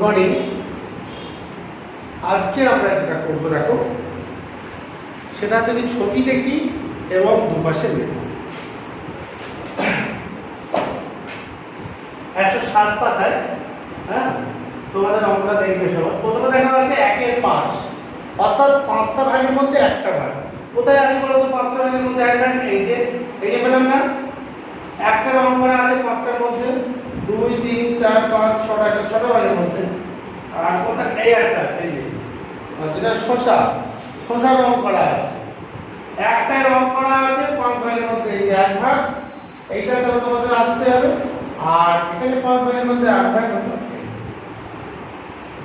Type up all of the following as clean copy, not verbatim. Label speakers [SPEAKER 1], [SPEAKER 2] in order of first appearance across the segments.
[SPEAKER 1] Morning. আজকে আমরা যেটা করবো দেখো, সেটা যদি ছবি দেখি এবং দুপাশে লিখব। 107 পাতায়, হ্যাঁ, তোমাদের অঙ্কটা দেখবে সবাই। প্রথমে দেখা আছে 1 এর 5, অর্থাৎ 5টা ভাগের মধ্যে একটা ভাগ। কোথায় আছে বলো তো? 5টা ভাগের মধ্যে এক ভাগ। এই যে পেলাম না, একটা রং করা আছে 5টার মধ্যে, 2 3 4 5 6টা, একটা 6টা ভাগের মধ্যে। আর কোনটা? এই একটা আছে, এই যে যেটা শসা রং করা আছে, একটা রং করা আছে 5 ভাগের মধ্যে, এই যে 1 ভাগ। এইটা তো তোমাদের আসতে হবে। আর এখানে 5 ভাগের মধ্যে 8 ভাগ হবে।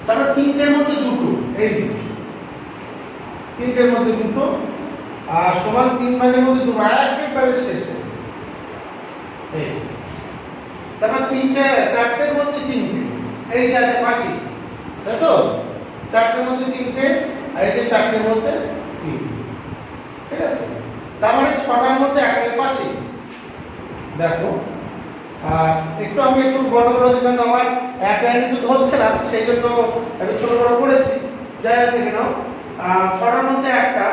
[SPEAKER 1] তারপর 3টের মধ্যে দুটো, এই যে 3টের মধ্যে দুটো, আর সমান 3 ভাগের মধ্যে 2 ভাগ, একেবারে শেষে। এই তারপর 4টের মধ্যে 3টে, এই যে আছে পাশে, তাই তো? 4টের মধ্যে 3টে, আর এই যে 4টের মধ্যে 3, ঠিক আছে? তার মানে 6টার মধ্যে 1-এর পাশে। দেখো, একটু আমি একটু বড় দিলাম, আমার এক লাইন একটু ধরছে না, সেই জন্য একটু ছোট বড় করেছি। যাই হোক, দেখে নাও, 6টার মধ্যে একটা,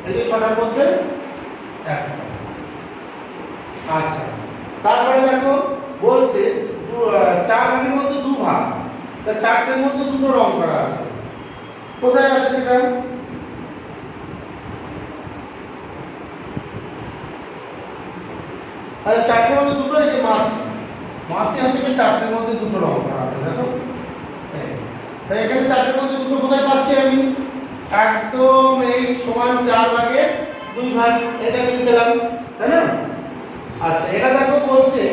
[SPEAKER 1] এই যে 6টার মধ্যে একটা। আচ্ছা, তারপরে দেখো বলছে 4 ভাগের মধ্যে 2 ভাগ, তা 4টের মধ্যে দুটো রং করা আছে। কোথায় আছে সেটা? আচ্ছা, 4টের মধ্যে দুটো, এই যে মাছি হচ্ছে কি 4টের মধ্যে দুটো রং করা আছে, দেখো। তাই এখানে 4টের মধ্যে দুটো কোথায় পাচ্ছি আমি? একদম এই সমান 4 ভাগে 2 ভাগ, এটা আমি পেলাম, তাই না? আচ্ছা, এটা দেখো বলছে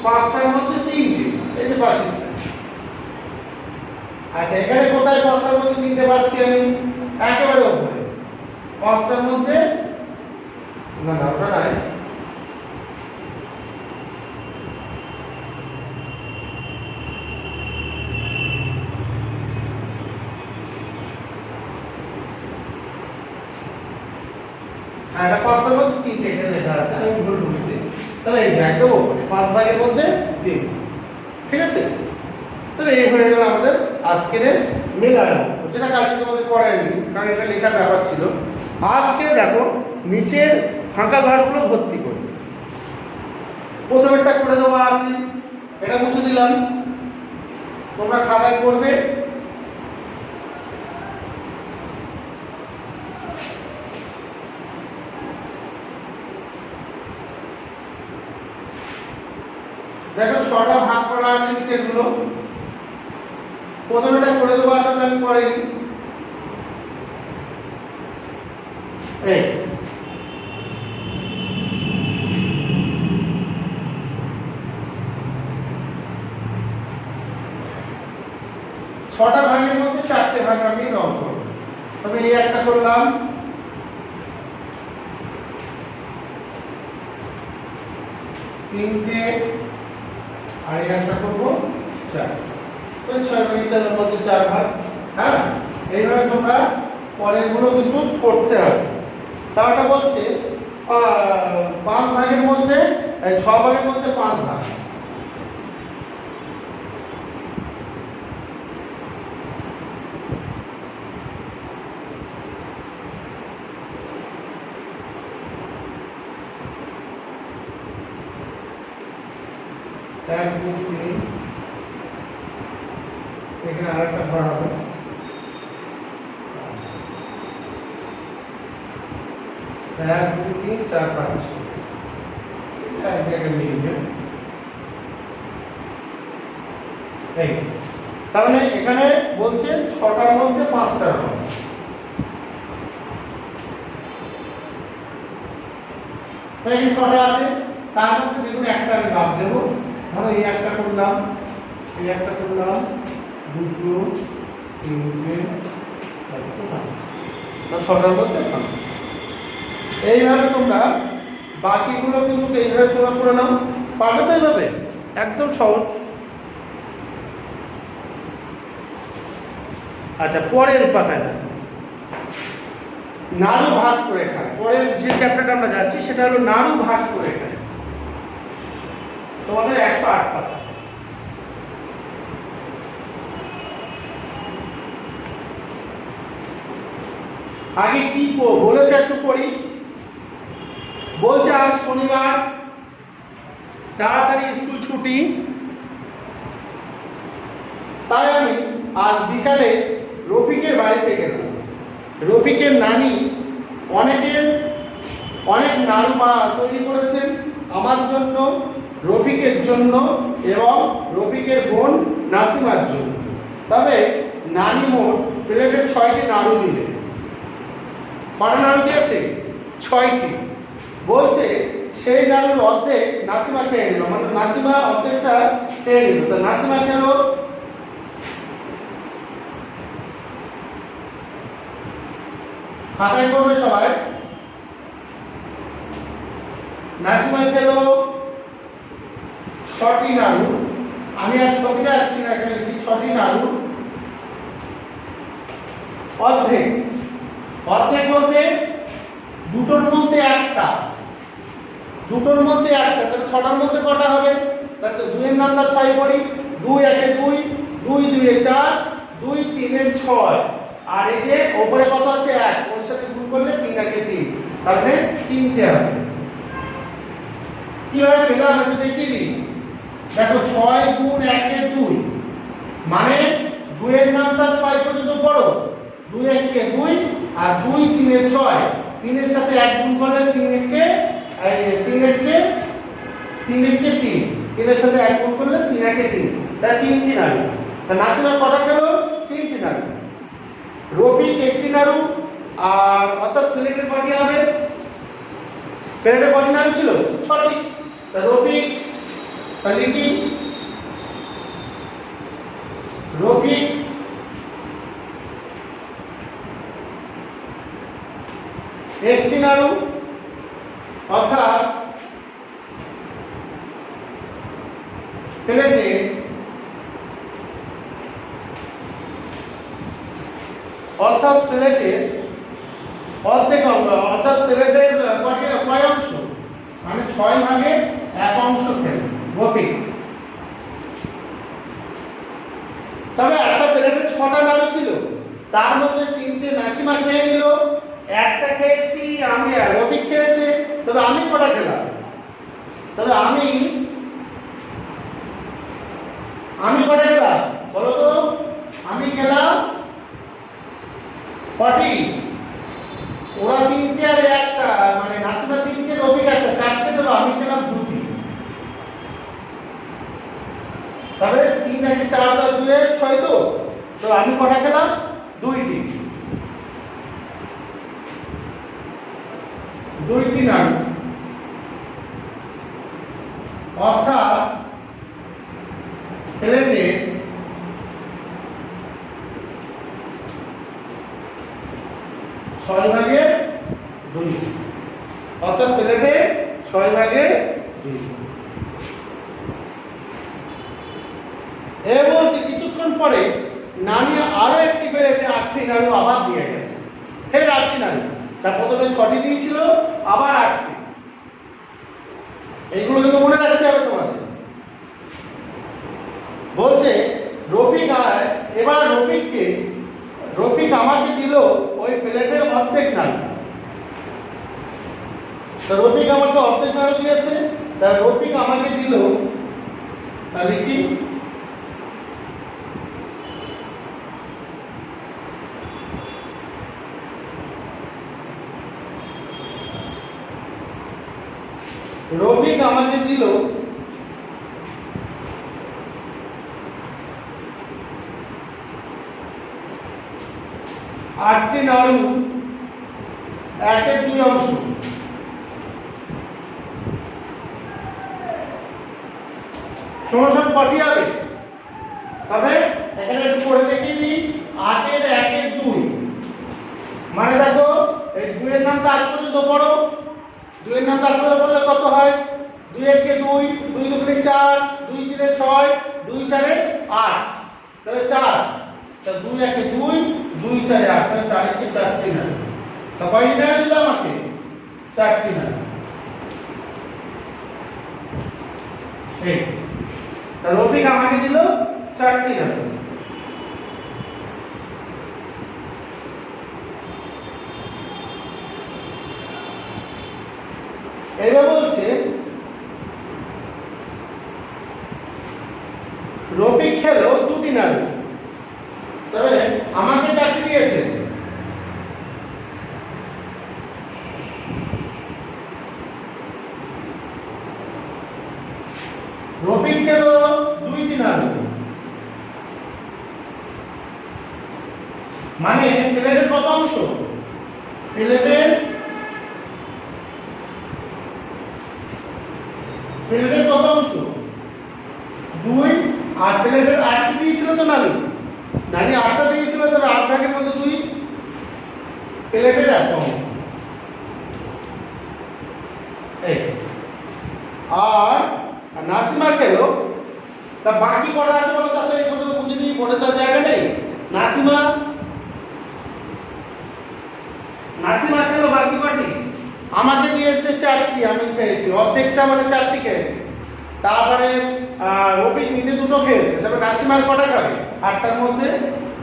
[SPEAKER 1] 5টার মধ্যে 3টে, এই যে পাশে। আচ্ছা, এখানে কোথায় 5টার মধ্যে 3টে পাচ্ছি আমি? একেবারে উপরে 5টার মধ্যে, না ওটা নাই, এটা 5টার মধ্যে 3টে, এখানে লেখা আছে, আমি ভুল বলেছি। তাহলে এই যে একদম উপরে 5 ভাগের মধ্যে 3, ঠিক আছে? তাহলে এই হয়ে গেল আমাদের আজকের মেলানো, যেটা কালকে তোমাদের করায়নি, কারণ এটা লেখার ব্যাপার ছিল। আজকে দেখো নিচের ফাঁকা ঘরগুলো ভর্তি করি। প্রথমেরটা করে দেওয়া আছে, এটা মুছে দিলাম, তোমরা খাতায় করবে। দেখো 6টা ভাগ করা আছে নিচের গুলো। প্রথমেটা করে দেবো, আসলে আমি করিনি। এই 6টা ভাগের মধ্যে 4টে ভাগ আমি রং করব। তবে এই একটা করলাম, তিনটে, আর এই একটা করবো 4, তো 6 ভাগের 4-এর মধ্যে 4 ভাগ। হ্যাঁ, এইভাবে তোমরা পরের গুলো কিন্তু করতে হবে। তাহলে বলছে 5 ভাগের মধ্যে 6 ভাগের মধ্যে 5 ভাগ। এক, 2, 3, এখানে আরেকটা ঘর হবে। 1 2 3 4 5, এক জায়গায় মিলবে। এই তাহলে এখানে বলছে 6টার মধ্যে 5টা রং। তাই 6টা আছে, তার মধ্যে যেকোনো একটা আমি বাদ দেবো। ধরো এই একটা করলাম, এই একটা করলাম, 2 3টে, 4টে, 5, 6টার মধ্যে 5। এইভাবে তোমরা বাকিগুলো কিন্তু এইভাবে তোমরা করে নাও, পারবে তো? এইভাবে একদম সহজ। আচ্ছা, পরের পাতায় দেখো, নাড়ু ভাগ করে খায়। পরের যে চ্যাপ্টারটা আমরা যাচ্ছি সেটা হলো নাড়ু ভাগ করে খায়। তোমাদের 108 পাতা। আগে কি বলেছে একটু পড়ি। বলছে আজ শনিবার, তাড়াতাড়ি স্কুল ছুটি, তাই আমি আজ বিকালে রফিকের বাড়িতে গেলাম। রফিকের নানি অনেক নাড়ু তৈরি করেছেন আমার জন্য, রফিকের জন্য এবং রফিকের বোন নাসিমার জন্য। তবে নানি মোট প্লেটে 6টি নাড়ু দিলেন। কটা নাড়ু দিয়েছে? 6টি। বলছে সেই নাড়ুর অর্ধেক নাসিমা খেয়ে নিল, মানে নাসিমা অর্ধেকটা খেয়ে নিল। তো নাসিমা খেল খাতায় করবে সবাই। নাসিমা খেল 6টি নাড়ু। আমি আর ছবিটা আছি না, এখানে লিখি 6টি নাড়ু। অর্ধেক বলতে দুটোর মধ্যে একটা, তাহলে 6টার মধ্যে কটা হবে? তাহলে 2 এর নামটা 6 পড়ি। 2 একে 2, 2 2 এ 4, 2 3 এ 6, আর এই যে উপরে কত আছে 1, ওর সাথে গুণ করলে 3 একে 3, তাহলে 3টে হবে। কিভাবে পেলাম একটু দেখিয়ে দিই। দেখো 6 গুণ 1 এ 2, মানে 2 এর নামটা 6 পর্যন্ত পড়ো। 2 একে 2 আর 2 3 এ 6, 3 এর সাথে 1 গুণ করলে 3 একে 3 এর সাথে 1 গুণ করলে 3 একে 3, তাই 3টি নাড়ু। তা নাসিমা কটা খেলো? 3টি নাড়ু। রফিক 1টি নাড়ু, আর অর্থাৎ প্লেটে কটি হবে? প্লেটে কটি নাড়ু ছিল? 6টি। তা রফিক, তাহলে কি রফিক 1টি নাড়ু, অর্থাৎ প্লেটে অর্ধেক অংশ, অর্থাৎ প্লেটের কয় অংশ? মানে 6 ভাগে 1 অংশ খেলো রফিক। তবে একটা প্লেটে 6টা নাড়ু ছিল, তার মধ্যে 3টে নাসিমা খেয়ে নিল, একটা খেয়েছি আমি, রফিক খেয়েছে। তবে আমি কটা খেলাম? তবে আমি কটা খেলাম বলো তো? আমি খেলাম কটি? ওরা 3টে আর একটা, মানে নাসিমা 3টে, রফিক একটা, 4টে। তবে আমি খেলাম 2টি। তবে 3 একে 4 আর 2 এ 6, তো আমি কটা খেলাম? 2টি। 2টি নাড়ু, অর্থাৎ প্লেটে 6 ভাগে 2, অর্থাৎ প্লেটে 6 ভাগে 2। বলছে কিছুক্ষণ পরে নানি আরো একটি প্লেটে 8টি নাড়ু আবার দিয়ে গেছে। ফের 8টি নাড়ু। তা প্রথমে 6টি দিয়েছিল, আবার 8টি। এইগুলো কিন্তু মনে রাখতে হবে তোমাদের। বলছে এবার রফিক আমাকে দিল ওই প্লেটের অর্ধেক নাড়ু। তো রফিক আমাকে অর্ধেক নাড়ু দিয়েছে, তা রফিক আমাকে দিল, তাহলে কি রফিক আমাকে দিল 8টি নাড়ু, 1 এর 2 অংশ। সমান কটি হবে? তবে এখানে একটু পড়ে দেখিয়ে দিই। 8 এর 1 এর 2, মানে দেখো এই 2 এর নামটা 8 পর্যন্ত পড়ো। 2 এর নামটা 8 পর্যন্ত পড়লে কত হয়? 2 একে 2, 2 দুগুণে 4, 2 3 এ 6, 2 4 এ 8, তাহলে 4। তা 2 একে 2, 2 4 এ 8, তাহলে 4 একে 4টি নাড়ু। তা কয়টি নাড়ু দিল আমাকে? 4টি নাড়ু। এই তা রফিক আমাকে দিল 4টি নাড়ু। রফিক খেলো 2টি নাড়ু, তবে আমাকে 4টি দিয়েছে। রফিক খেলো 2টি নাড়ু, মানে প্লেটের কত অংশ? প্লেটের কত অংশ? 2। আর প্লেটের 8টি দিয়েছিল তো নাড়ু, 8টা দিয়েছিল, তবে 8 ভাগের মধ্যে 2 প্লেটের 1 অংশ। এই আর নাসিমা খেলো, তা বাকি কটা আছে বলো? তাতে এই পর্যন্ত বুঝে দিই, পড়ে তার জায়গা নেই। নাসিমা খেলো বাকি কটি? আমাকে দিয়েছে 4টি, আমি খেয়েছি অর্ধেকটা, মানে 4টি খেয়েছি। তারপরে রফিক নিজে 2টো খেয়েছে, তবে নাসিমার কটা খাবে? 8টার মধ্যে।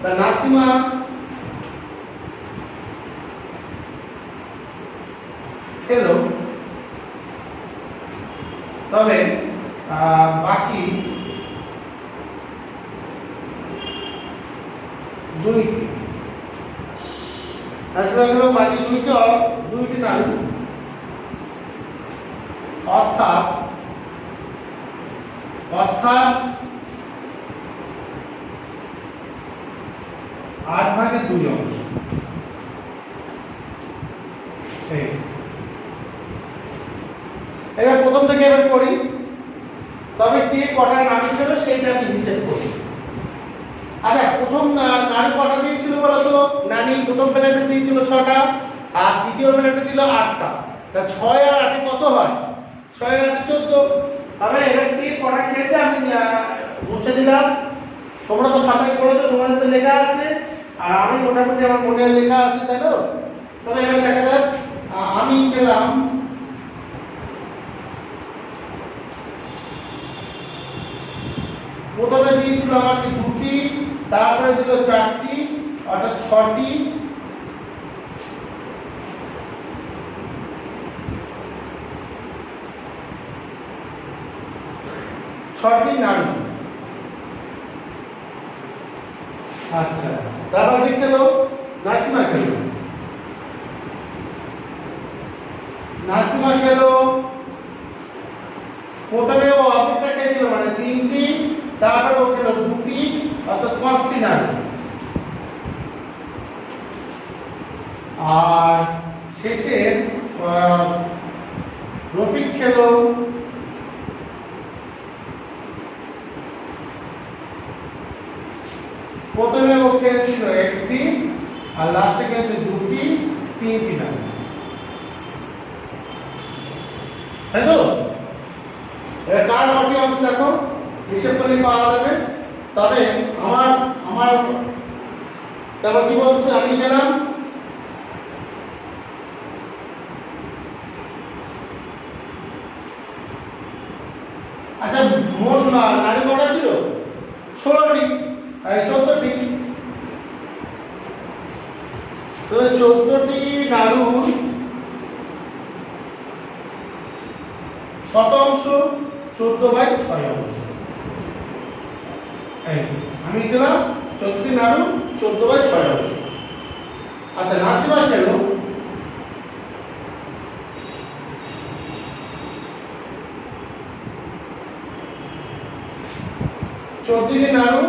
[SPEAKER 1] তা নাসিমা খেলো, তবে বাকি 2টি। নাসিমা খেলো বাকি 2টি নাড়ু, অর্থাৎ 8 ভাগে 2 অংশ। এবার প্রথম থেকে এবার করি, তবে কে কটা নাড়ু খেলো সেইটা আমি হিসেব করি। আচ্ছা, প্রথম নাড়ু কটা দিয়েছিল বলো তো? নানি প্রথম প্লেটে দিয়েছিল 6টা, আর দ্বিতীয় প্লেটে দিল 8টা। তা 6 আর 8 কত হয়? 6 আর 8 14। তবে এবার কে কটা খেয়েছে আমি মুছে দিলাম। তোমরা তো খাতায় করেছো, তোমাদের তো লেখা আছে, আর আমি মোটামুটি আমার মনে লেখা আছে, তাই তো? তবে এবার দেখা যাক, আমি খেলাম প্রথমে দিয়েছিল আমাকে 2টি, তারপরে দিল 4টি, অর্থাৎ 6টি। নাড়ু। আচ্ছা, তারপর কি খেলো? নাসিমা খেলো। প্রথমে ও অর্ধেকটা খেয়েছিল, মানে 3টি, তারপরে ও খেলো 2টি, অর্থাৎ 5টি নাড়ু। আর শেষে রফিক খেলো প্রথমে ও খেয়েছিল 1টি, আর লাস্টে খেয়েছে 2টি, 3টি নাড়ু, তাই তো? এবার কার কটি অংশ দেখো, হিসেব করলে পাওয়া যাবে। তবে আমার তারপর কি বলছে, আমি গেলাম আচ্ছা, মোট নাড়ু কটা ছিল? 16টি, 14টি। তবে 14টি নাড়ু কত অংশ? 14/6 অংশ। আমি দিলাম 14টি নাড়ু 14/6 অংশ। আচ্ছা, নাসিমা খেলো চৌদ্দটি নাড়ু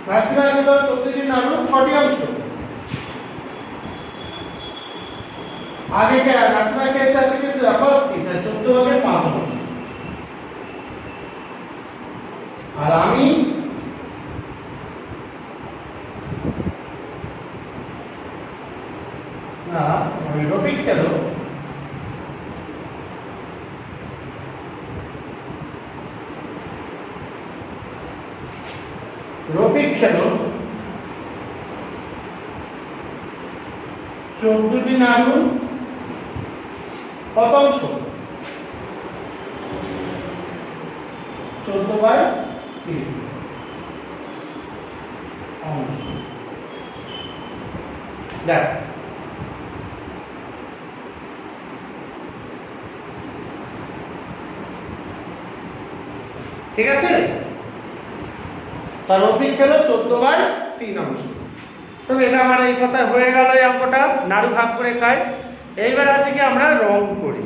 [SPEAKER 1] নাসিমা খেলো 14টি নাড়ু, কটি অংশ? आगे क्या है? नासिमा के हिसाब से कितने 5टी, 14/5 অংশ। আর আমি না, রফিক খেলো রফিক খেলো 14টি নাড়ু, কত অংশ? 14/3 অংশ। দেখ ঠিক আছে? তার রফিক খেলো 14/3 অংশ। তবে এটা আমার এই কথা হয়ে গেল। এই অঙ্কটা নাড়ু ভাগ করে খায়। এইবার আছে কি আমরা রং করি।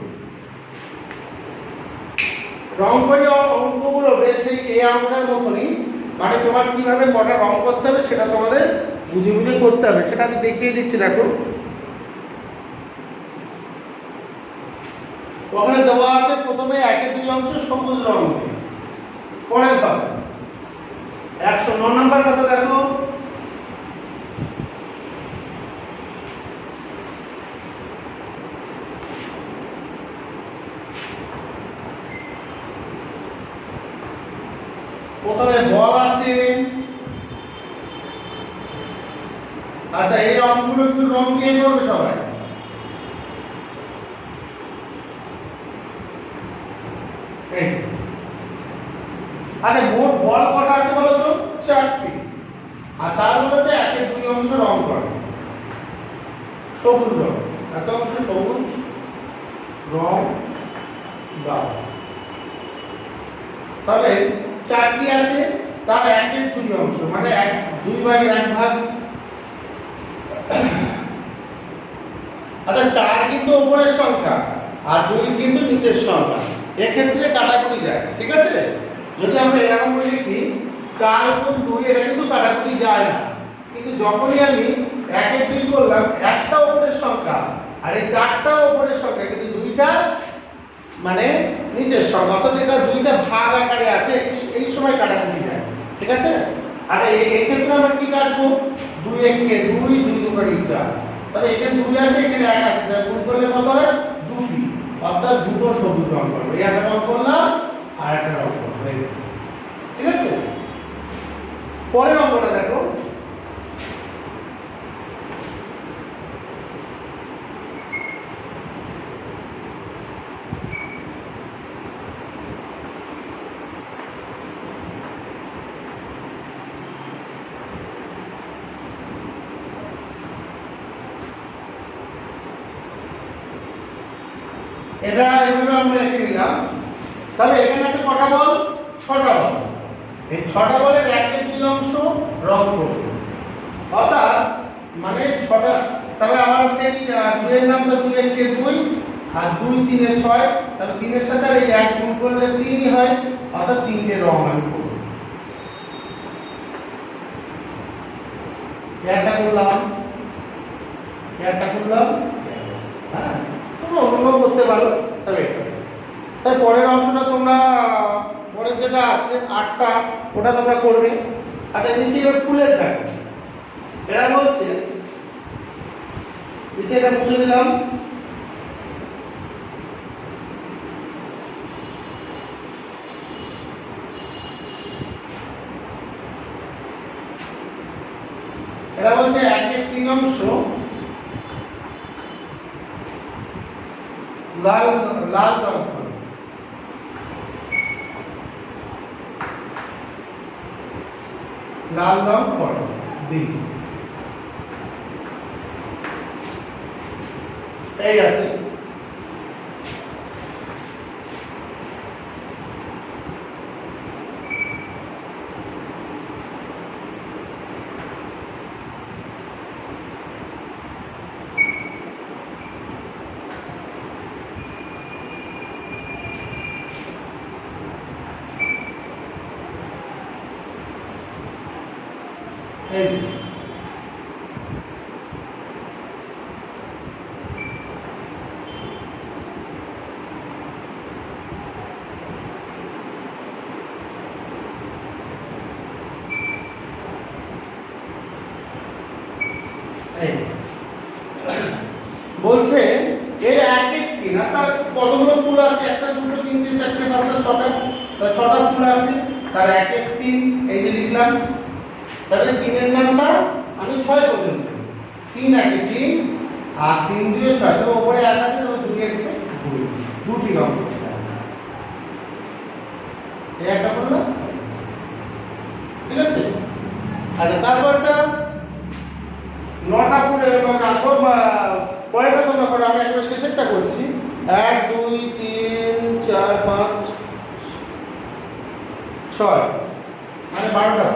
[SPEAKER 1] রং করি অঙ্কগুলো বেশ এই অঙ্কটার মতনই, মানে তোমার কিভাবে কটা রং করতে হবে সেটা তোমাদের বুঝে বুঝে করতে হবে। সেটা আমি দেখিয়ে দিচ্ছি, দেখো ওখানে দেওয়া আছে প্রথমে 1/2 অংশ সবুজ রং দিয়ে। পরের কথা 109 নম্বর কথা দেখো, প্রথমে বল আছে। আচ্ছা, এই রংগুলো একটু রং দিয়ে করবে সবাই। আচ্ছা, মোট বল কটা আছে বলো তো? 4টি। আর তার মধ্যে 1/2 অংশ রং করে সবুজ রং। এত অংশ সবুজ রং দাও। তবে 4টি আছে, তার 1/2 অংশ মানে 2/1 ভাগ। আচ্ছা, 4 কিন্তু উপরের সংখ্যা আর 2 কিন্তু নিচের সংখ্যা। এক্ষেত্রে কাটাকুটি যায়, ঠিক আছে? যদি আমরা এরকম করে লিখি 4 গুণ 2, এটা কিন্তু কাটাকুটি যায় না। কিন্তু যখনই আমি 1/2 করলাম, একটা উপরের সংখ্যা আর এই 4টা উপরের সংখ্যা, কিন্তু 2টা মানে নিচের সংখ্যা, অর্থাৎ এটা 2টা ভাগ আকারে আছে, এই সময় কাটাকুটি যায়, ঠিক আছে? আচ্ছা, এই ক্ষেত্রে আমরা কি কাটবো? 2 1 2, 2 2 4। তবে এখানে 2 আছে, এখানে 1 আছে, তাহলে গুণ করলে কত হয়? 2টি, অর্থাৎ দুটো সবুজ রং করবো। এই একটা রং করলাম আর একটা রং করবো, ঠিক আছে? পরের অঙ্কটা দেখো, এটা এভাবে আমরা লিখে নিলাম। তবে এখানে আছে কটা বল? 6টা বল। এই 6টা বলের 1/2 অংশ রং করব, অর্থাৎ মানে 6টা। তবে আমার হচ্ছে 2 এর নাম তো 2 1 2 আর 2 3 6, তাহলে 3 এর সাথে এই 1 গুণ করলে 3ই হয়, অর্থাৎ 3টে রং আমি করব। একটা করলাম, একটা করলাম, হ্যাঁ তোমরা অন্য করতে পারো। তবে এটা তাই পরের অংশটা তোমরা পরের যেটা আছে 8টা, ওটা তোমরা করবে। আচ্ছা, নিচে এবার ফুলের দাগ। এরা বলছে নিচে এটা মুছে দিলাম। এরা বলছে 1/3 অংশ লাল লাল রং করো। লাল রং করো দিন। এই আছে। এই বলছে এর 1/3, অর্থাৎ কতগুলো ফুল আছে? 1 2 3 4 5 6টা, 6টা ফুল আছে, তার 1/3 এই যে লিখলাম। তাহলে 3 এর নামটা আমি 6 পর্যন্ত, 3 1 3 আর 3 2 6, তো উপরে 1 আছে, তবে 2 1 2, দুটি রং করতে হবে। এই একটা করলাম, ঠিক আছে? আচ্ছা, তারপরটা 9টা ফুল এরকম আঁকো। পরেরটা তোমরা করো, আমি একবার শেষেরটা করছি। 1 2 3 4 5 6 মানে 12টা।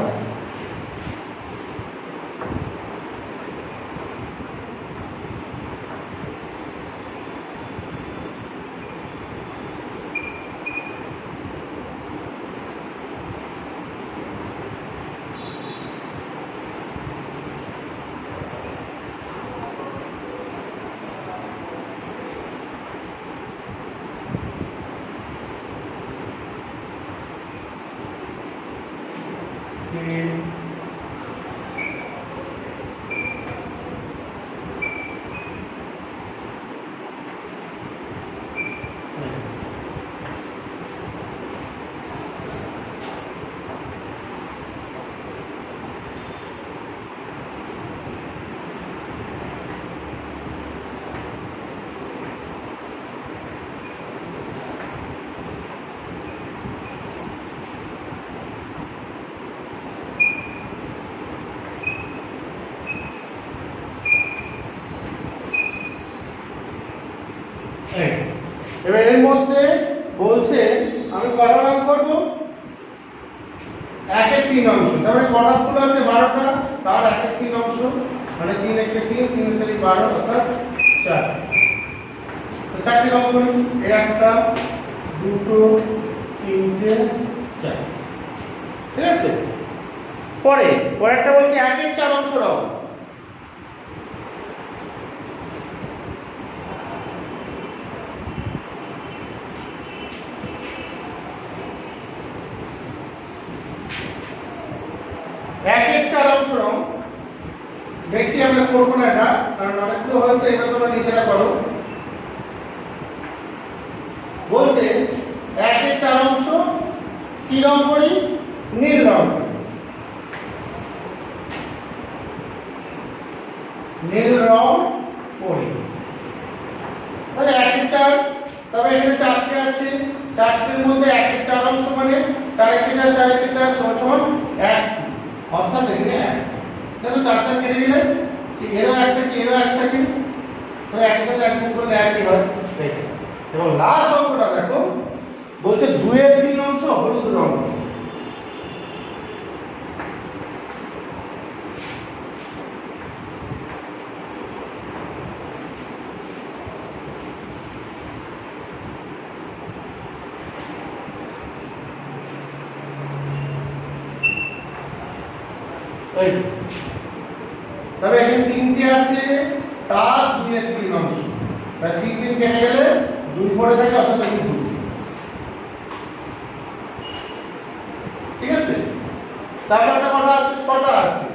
[SPEAKER 1] এবার এর মধ্যে বলছে আমি কটা রং করব, 1/3 অংশ। তাহলে কটা ফুল আছে 12টা, তার 1/3 অংশ মানে 3 1 3 3 4 12 অর্থাৎ 4। তো 4টি রং করি, এই একটা, দুটো, তিনটে, 4। ঠিক আছে। পরেরটা বলছে 1/4 অংশ রং। বেশি আমরা করবো না এটা, কারণ অনেকগুলো হয়েছে, এটা তোমরা নিজেরা করো। বলছে 1/4 অংশ কি রং করি, নীল রং। নীল রং করি, তাহলে 1/4। তবে এখানে 4টে আছে, 4টের মধ্যে 1/4 অংশ মানে 4 1 4 4 1 4 সমান 1, অর্থাৎ এখানে 1। দেখো 4 4 কেটে দিলে এরও 1 থাকে, এরও 1 থাকে, তো এর সাথে 1 গুণ করলে 1ই হয়। এবং লাস্ট অঙ্কটা দেখো, বলছে 2/3 অংশ হলুদ রং। তবে এখানে 3টে আছে, তার 2/3 অংশ, তার 3 3 কেটে গেলে 2 পড়ে থাকে, অর্থাৎ 2। ঠিক আছে। তারপর একটা কটা আছে, 6টা আছে,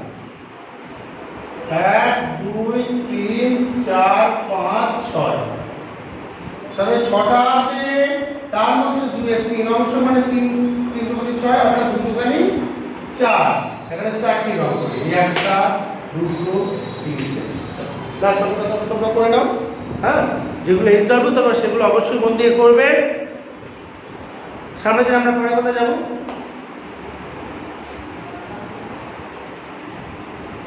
[SPEAKER 1] 1 2 3 4 5 6। তবে 6টা আছে, তার মধ্যে 2/3 অংশ মানে 3 3 দুগুণে 6, অর্থাৎ 2 দুগুণে 4। এখানে 4টি রং করি, একটা, দুটো, তিনটে, 4। লাস্ট অঙ্কটা তোমরা করে নাও। হ্যাঁ, যেগুলো এক্সাম্পল তোমরা সেগুলো অবশ্যই মন দিয়ে করবে। সামনে দিন আমরা পরের কথা যাব।